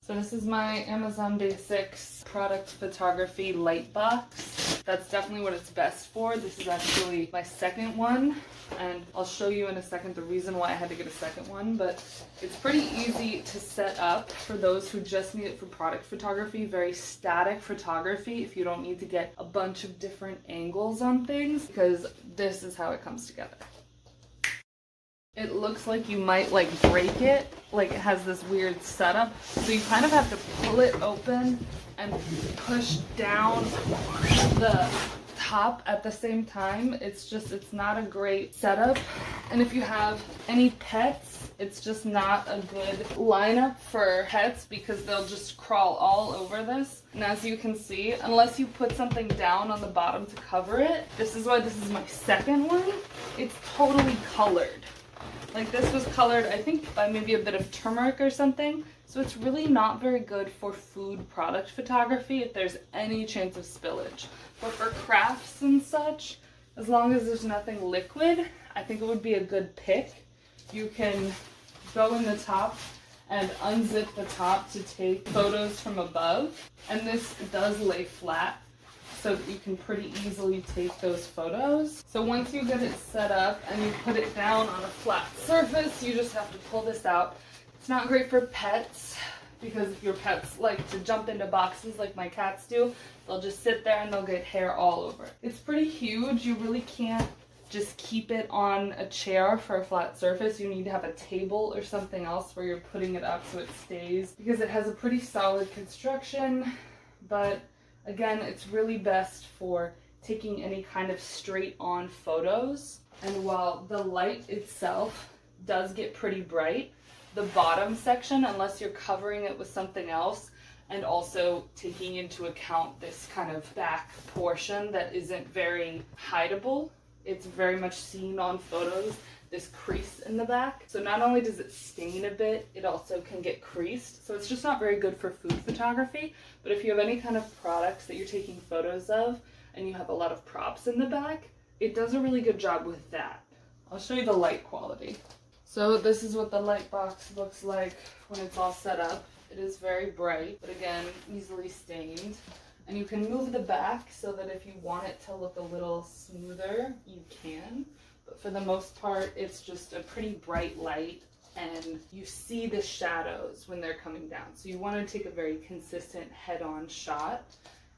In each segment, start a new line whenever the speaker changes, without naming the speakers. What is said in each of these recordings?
So this is my Amazon Basics product photography light box. That's definitely what it's best for. This is actually my second one, and I'll show you in a second the reason why I had to get a second one, but it's pretty easy to set up for those who just need it for product photography, very static photography if you don't need to get a bunch of different angles on things, because this is how it comes together. It looks like you might like break it, like it has this weird setup. So you kind of have to pull it open and push down the top at the same time. It's not a great setup. And if you have any pets, it's just not a good lineup for pets because they'll just crawl all over this. And as you can see, unless you put something down on the bottom to cover it, this is why this is my second one. It's totally colored. Like this was colored, I think, by maybe a bit of turmeric or something. So it's really not very good for food product photography if there's any chance of spillage. But for crafts and such, as long as there's nothing liquid, I think it would be a good pick. You can go in the top and unzip the top to take photos from above. And this does lay flat, so that you can pretty easily take those photos. So once you get it set up and you put it down on a flat surface, you just have to pull this out. It's not great for pets because if your pets like to jump into boxes like my cats do, they'll just sit there and they'll get hair all over it. It's pretty huge. You really can't just keep it on a chair for a flat surface. You need to have a table or something else where you're putting it up so it stays, because it has a pretty solid construction, but again, it's really best for taking any kind of straight-on photos. And while the light itself does get pretty bright, the bottom section, unless you're covering it with something else, and also taking into account this kind of back portion that isn't very hideable, it's very much seen on photos, this crease in the back. So not only does it stain a bit, it also can get creased. So it's just not very good for food photography. But if you have any kind of products that you're taking photos of and you have a lot of props in the back, it does a really good job with that. I'll show you the light quality. So this is what the light box looks like when it's all set up. It is very bright, but again, easily stained. And you can move the back so that if you want it to look a little smoother, you can. But for the most part, it's just a pretty bright light, and you see the shadows when they're coming down. So you want to take a very consistent head-on shot.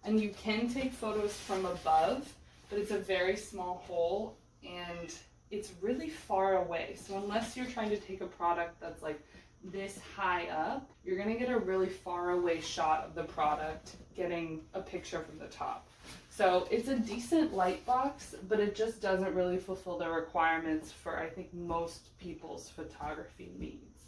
And you can take photos from above, but it's a very small hole and it's really far away. So unless you're trying to take a product that's like this high up, you're going to get a really far away shot of the product getting a picture from the top. So it's a decent light box, but it just doesn't really fulfill the requirements for, I think, most people's photography needs.